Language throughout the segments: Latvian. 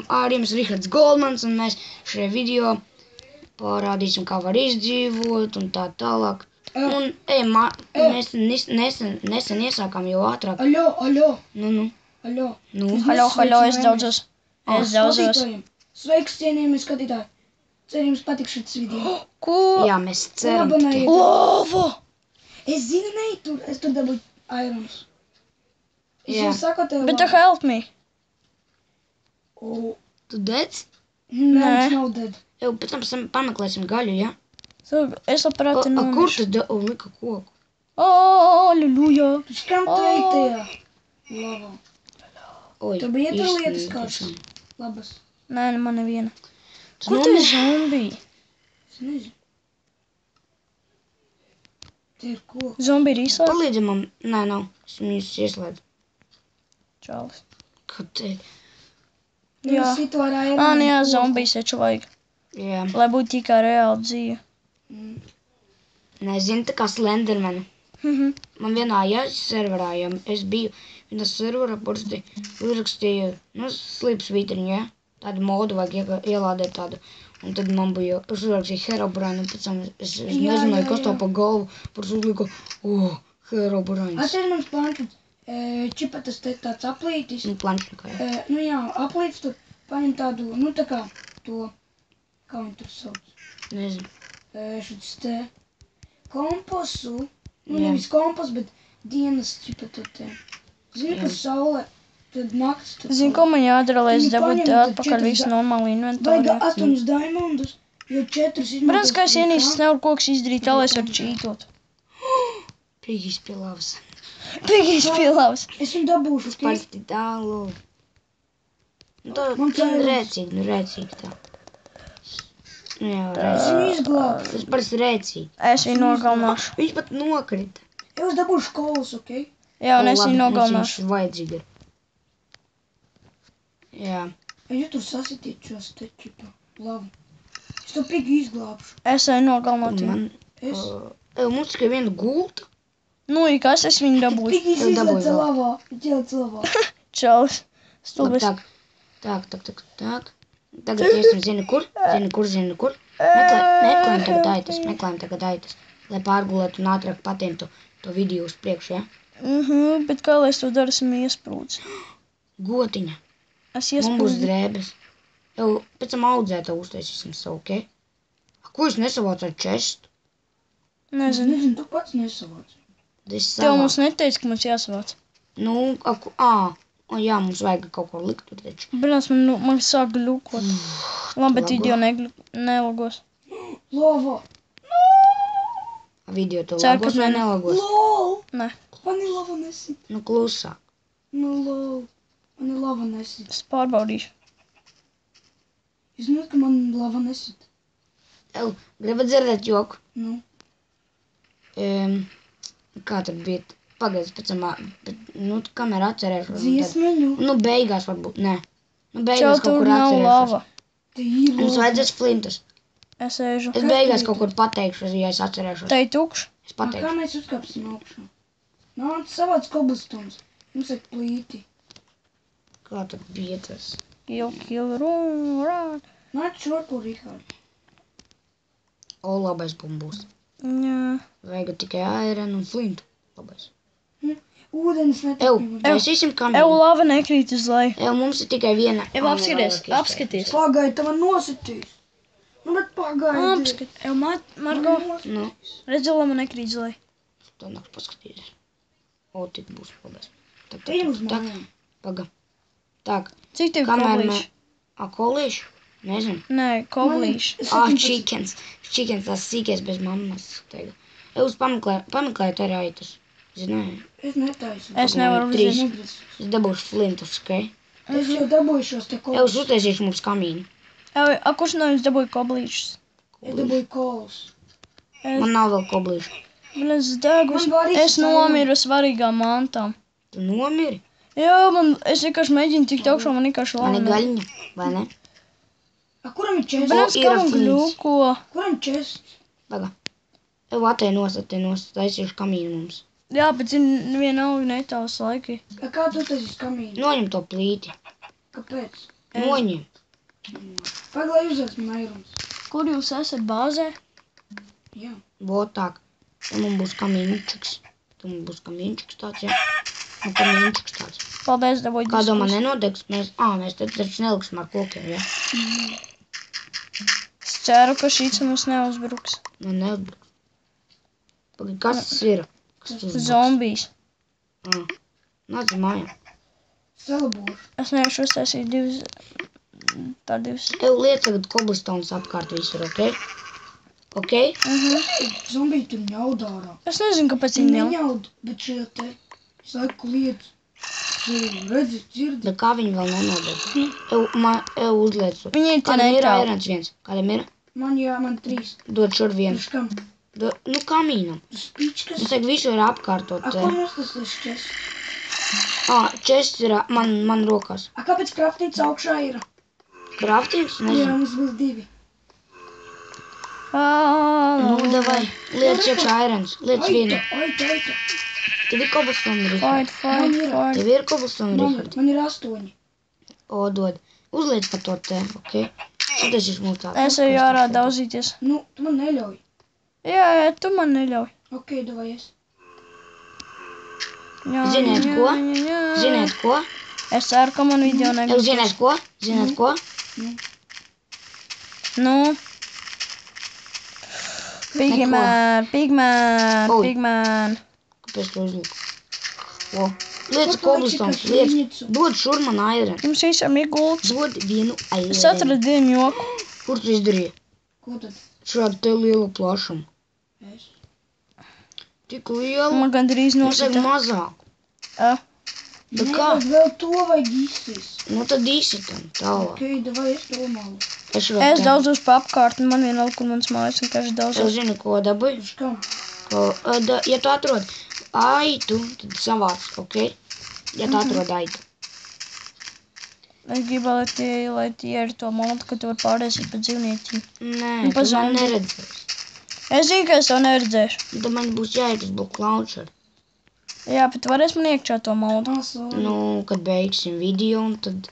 Ar jums Rihards Goldmans, un mēs šajā video parādīsim, kā var izdzīvot un tā tālāk. Un mēs nesen iesākām jau ātrāk. Aļo. Nu. Aļo, es daudzos. Sveiks, cienījamie skatītāji. Ceru, jums patīk šis video. Ko? Jā, mēs ceram. Lava! Es zinu, es tur dabūju irons. Es Jā. jau saku tev Bet tu help me. Tu dedz? Nē, viņš nav dead. Jau pēc tam pameklēsim gaļu, ja? Es labprāt Kur nomiršu. tu lika koku? Aleluja. Tu skam teitajā. Lava. Oi, Tu bija īsti lietas kāds. netiešām. Labas. Nē, man neviena. Tu Kur tu ir nomiri? zombiji? Es nezinu. Te ir koks. Zombi ir īsā? Palīdzi man. Nē, nav. Es viņus ieslēdzu. Čalis. Kad te... Jā. Situ ar ironu. Nu jā, zombijas taču vajag. Jā. Lai būtu tikai reāli dzīve. Nezinu, tā kā Slendermanu. Man vienā serverā, ja es biju, vienā serverā parasti uzrakstīju, slīpsvītriņu, ja? Tādu modu vajag ielādēt tādu. Un tad man bija, es uzrakstīju Herobrine, un pēc tam es nezināju, kas to pa galvu, parasti uzliku, Herobrines. Atceries mans planšets. Čipatas te tāds aplītis. Planšnikā, jā. Nu jā, aplītis tur paņem tādu, nu tā kā to, kā viņi tur sauc. Nezinu. Šis te komposu. Nu, Jā. nevis kompos, bet dienas ķipatu te. Zini, ka saule, tad nakts. Zini, ko man jādara, lai es Viņi dabūtu paņem tad atpakaļ visu normālu inventāru? Vajag 8 diamondus, jo 4 izmantos. Protams, ka es ienīstas nevaru koks izdarīt, tā lai es varu čītot. Pīgīs pie lavas. Pigīs pielāvs. Es viņu dabūšu, ok? Parasti tālu. Nu, tā Man cēlās. rēcīgi tā. Nu jā, Es rēcīgi. viņu izglābšu. Tas parasti rēcīgi. Es viņu nogalināšu. Viņš pat nokrita. Es dabūšu kolas, ok? Jā, un es Labi, viņu mums nogalināšu. Viņš vajadzīgi ir. Jā. Ja tur sasitīt šos te čipa lavu. Es to pigi izglābšu. Es viņu nogalinātu. Man... Es Mums tikai viena gulta. Nu, kas es viņu dabūju? pigi Es dabūju izlaica vēl. lavā. Ķelc lavā. Čalis. Labi, Stulbis. tak. Tagad iesim zini kur. Meklējam tagad aitas. Lai pārgulētu un ātrāk patimtu to video uz priekšu, ja? Bet kā lai es to daru, esmu iesprūdis. Gotiņa. Es Man būs iesprūdis. drēbes. Jau pēc tam audzētā uztaisīsim savu, ok? Ko es nesavācu ar čestu? Es Nezinu. nezinu, tu pats nesavāc. Es Tev mums savācu. neteica, ka mums jāsavāc. Nu, jā, mums vajag kaut ko likt tur taču. Brīnās, man sāk gļukot. Labi, bet video nelogos. Lava. Video to Ceru, ka lagos vai ne. nelagos? Lol. Nē, Mani lava nesit. Nu, klusāk. Nu, lol. Mani lava nesit. es pārbaudīšu. Jūs zināt, ka man lava nesit. Gribat dzirdēt joku? Nu. Kā tur bija? Pagaidzi, pēc tam, kamēr atcerēšos. un tad- Dziesmeņu. Nu, beigās varbūt, nē. Nu, Čau, beigās kaut tur kur nav atcerēšos. lava. Te ir Mums lava. vajadzēs flintus. Es ēžu. Es beigās kaut kur pateikšu, ja es atcerēšos. Tai tukš. Es Kā pateikšu. mēs uzkāpsim augšā? Nāc savāc koblstones. Mums ir plīti. Kā tad bija tas? Kill, run. Nāc šurpu, Rihard. O, labais bumbūs. Jā. Vajag tikai iron un flintu. Labais. Ūdens Ew, netek. taisīsim Ev, kamēr. lava nekrīt uz leju. Mums ir tikai viena. Ev, apskaties. Pagaid, tev nositīs. Nu, bet pagaidi. Apskat. Ev, Margo, Nu, redzi, lava nekrīt uz leju. tā nāks paskatīties. O, tik būs labais. Tak, Te uz mājām. paga. Tak, Cik tev kamēr koblīši? Kolīši? Nezinu. Nē, koblīši. Chickens. Chickens, tas sīkais bez mammas. Teiga. Jūs pameklējat arī aitas. Zināju. Es netaisu. Es nevaru Trīs. uzreiz. Es dabūšu flintus, ok? Es jau dabūju šos te Jūs kolas. uztaisīšu mums kamīnu. Ev, kurš no jums dabūja koblīšus? Es dabūju kolas. Man nav vēl koblīšu. Es degus. Man var Es izsaikt. nomiru svarīgām mantām. Tu nomiri? Jā, es vienkārši mēģinu tikt augšā, man vienkārši Man ir lava. gaļiņa, vai ne? A, kuram ir čest? Brāns, ir kā man flīns. gļuko. Kuram čest? Paga. Ev atēnos, taisīšu kamīnu mums. Jā, bet zini, vienalga netāls laiki. A, kā tu taisīs kamīnu? Noņem to plīti. Kāpēc? Noņem. Pagaid, lai uzvēc mairums. Kur jūs esat bāzē? Jā. Votāk. Te mums būs kamīnčiks. Tāds, jā. Un kamīnčiks tāds. Paldies, dabūju Kā domā diskus. nenodegs? Mēs te taču neliksim ar kokiem, jā? Es ceru, ka šīs mums neuzbruks. Man neuzbruks. Pagaid, kas tas ir? Kas tas uzbruks? Zombijs. Nāc uz mājām. Celabūru. Es nevaru uztaisīt divas. Tev liec tagad koblistones apkārt visur, ok? Ok? Zombiji tur ņaud ārā. Es nezinu, kāpēc viņi nav. Neņaud, bet šie te visu laiku liec. Redzi, dzirdi. Bet kā viņi vēl nenodeg? Ev uzliec. Viņi ir te Kādam ir neitrāli. airons viens? Kādam ir? Man 3. Dod šur vienu. Uz kam? Nu, kamīnam. Uz pičkas. Mums vajag visu ir apkārtot. A, ko mums tas ir šķes? Čests ir man rokās. A, kāpēc kraftīts augšā ir? Kraftīgs? Jā, Nezinu. mums būs 2. Nu, davai. Liec iekšā airons. Liec vienu. Aita. Tev ir koblistone, Fight, Richard. fight. Tev ir koblistone, Richard. Man ir 8. O, dod. Uzliec pa to te, ok? Šitais ir mums tāds. Es eju ārā daudzīties. Nu, tu man neļauj. Jā, tu man neļauj. Ok, davai es. Jā, Ziniet jā, ko? jā. Ziniet ko? Es ceru, ka man video Ev, negrib. ziniet ko? Ziniet ko? Nu. Pigman. Oi. Kāpēc tu uzliku? O. Liec Ko tu koblistones, atšķi, ka liec. slimnīcu? Dod šur man aironu. Jums visam ir gults. Dod vienu Es aironu. atradu vienu joku. Kur tu izdarīji? Ko tad? Šādu te lielu plašumu. Es. Tik lielu. Man gandrīz Mums vajag nosita. mazāku. Bet kā? Nevajag vēl to vajag izsis. Nu tad īsitam tālāk. Ok, davai es to malu. Es daudzos pa apkārtni, man vienalga, kur mans mājas vienkārši Tev daudzos. zini, ko dabūji? Uz kam? Ja tu atrod aitu, tad savāc, ok? Ja tu atrod aitu. Es gribu, lai tie ir to montu, ka tu vari pārēsīt pa dzīvnieciņu. Nē, Nu, pa tu man zemi. neredzēsi. Es zinu, ka es to neredzēšu. Tad man būs jāiet uz bloku launcher. Jā, bet varēs man iekšā to montu. Sorry. Nu, kad beigsim video, un tad...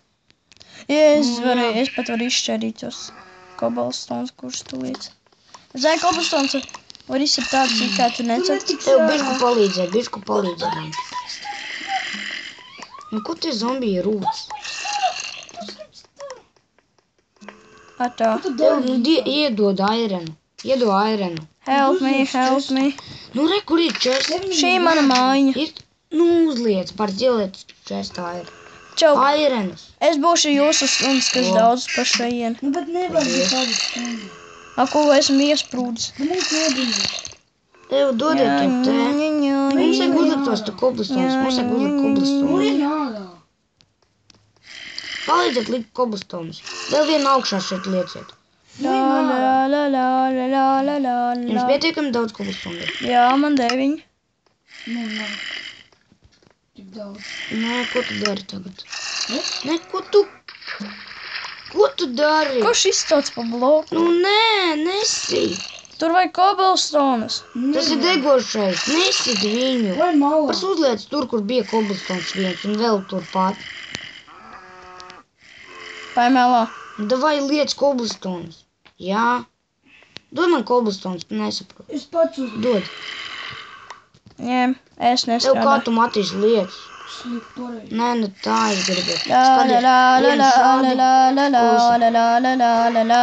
Ja es pat varu izšķērīt tos kobalstones, kurus tu liec. Zai, kobalstones var izsakt tādu, kā tu necet. Tev bišku palīdzēt man. Nu, ko tie zombiji rūc? Atā. Tev iedod airenu. Iedod airenu. Help me. Nu, re, kur ir čest? Šī ir mana mājiņa. Ir, nu, uzliec, par ieliec čestā airenu. Čau, Airenus. es būšu jūsu stundas, kas daudz pa šajien. Nu, bet nevajag būt tādu stundu. Ko esmu iesprūdis? Nu, mums nebija. Tev dodiet to te. Mums vajag uzlikt tos te koblistones. Mums vajag uzlikt Nu, koblistones. ir ārā. Palīdziet likt koblistones. Vēl vienu augšā šeit lieciet. Nu, ir ārā. Jums pietiekami daudz koblistones. Jā, man 9. Nu, nav. Tik daudz. Nē, ko tu dari tagad? Nē, ko tu dari? Kurš izstāds pa bloku? Nu, nē, nesīt. Tur vajag kobalstones. Tas ir degošais. Nesīt viņu. Vai malā? Pats uzliec tur, kur bija koblistones viens un vēl turpat. Vai melā? Davai liec koblistones. Jā. Dod man koblistones, nesaprotu. Es pats uz Dod. Ņem, es Tev kā nestrādāju. tu matīs liec. slikt pareizi. Nē, nu tā es gribu. La la la la la la la la la la la la.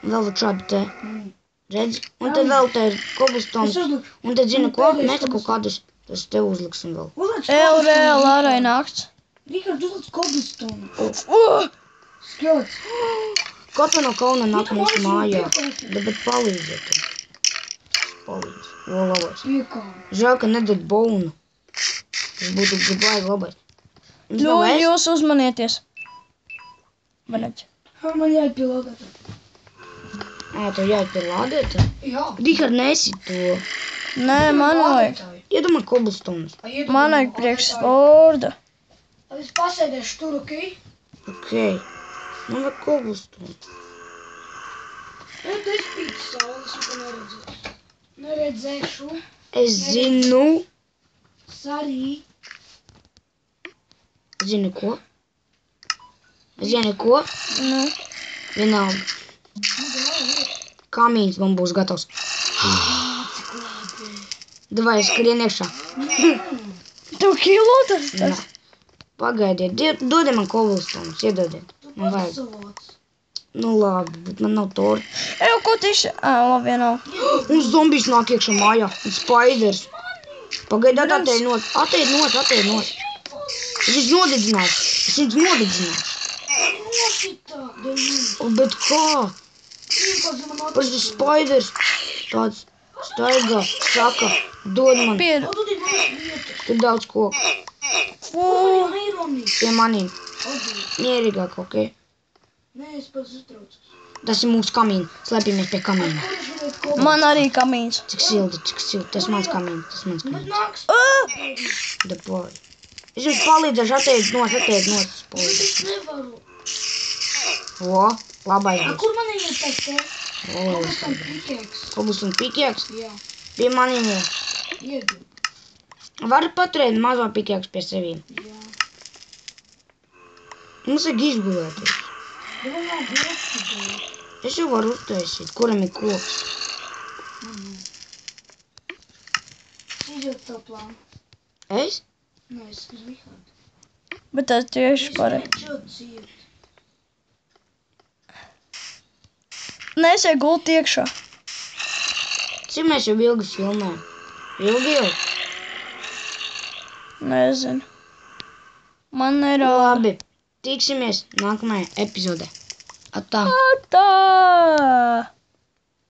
Vēl šādu te. Redzi? Un tad vēl te ir Es koblistones. uzlikšu. Un tad zini Un ko? pēdējais Mēs kaut kādus, tas tev uzliksim vēl. Uzliec Reāli ārai nakts. Rihard, uzliec koblistonu. Skelets. Kaut no kauna nāk Jā, mūsu man mājā. piekāpju. Bet palīdziet. Palīdz. O, labais. Piekāpju. Žēl, ka nedod baunu. Tas būtu baigi labais. Jums nav ēst? Jūs uzmanieties. Vaļaģ. Man jāpilotē. Tev jāiet pie lādēta? Jā. Rihard, nesit to. Nē, man vajag. Iedomā koblistones. Man vajag priekš sporda. Es pasēdēšu tur, ok? Ok. Man vajag koblistones. Un tu spīd saules, un tu neredzēšu. Neredzēšu. Es zinu. Sarī. Zini ko? Zini ko? Nu. Vienalga. Kamīns man būs gatavs. Davai, skrien iekšā. Tev kilo tas Nē. tas? Pagaidiet, dodiet man kovilstonus, iedodiet. Man vajag. Nu labi, bet man nav torta. Ej, ko tieši? Labi, vienalga. Un zombijs nāk iekšā mājā. Un spaiders. Pagaidiet, atēj nost. Atēj nost. Es viņus nodedzināšu. Bet kā? Tas ir spaiders. Tāds staigā, saka, dod man. Pied. Tur daudz koku. Fū. Pie manīm. Mierīgāk, ok? Nē, es pats uztraucos. Tas ir mūsu kamīns. Slēpjamies pie kamīna. Man arī kamīns. Cik silti. Tas mans kamīns. Nāks. The boy. Es jums palīdzēšu atēd nost. Es nevaru. O, labais A, būs. kur man ir tas te? O, Kas tam pikēks? Kobus un pikēks. Jā, Pie manīm ir. iedu. Var paturēt mazo pikēks pie sevīm. Jā. Mums ir izgulēties. Bet man nav bloks. Es jau varu uztaisīt, kuram ir koks. Izjūt savu plānu. Es? Nē, es uz Mihādu. Bet tas tieši pareizi. Nē, es eju gult iekšā. Cik mēs jau ilgi filmējam? Ilgi? Nezinu. Man ir... Labi. Tiksimies nākamajā epizodē. Atā. Tā!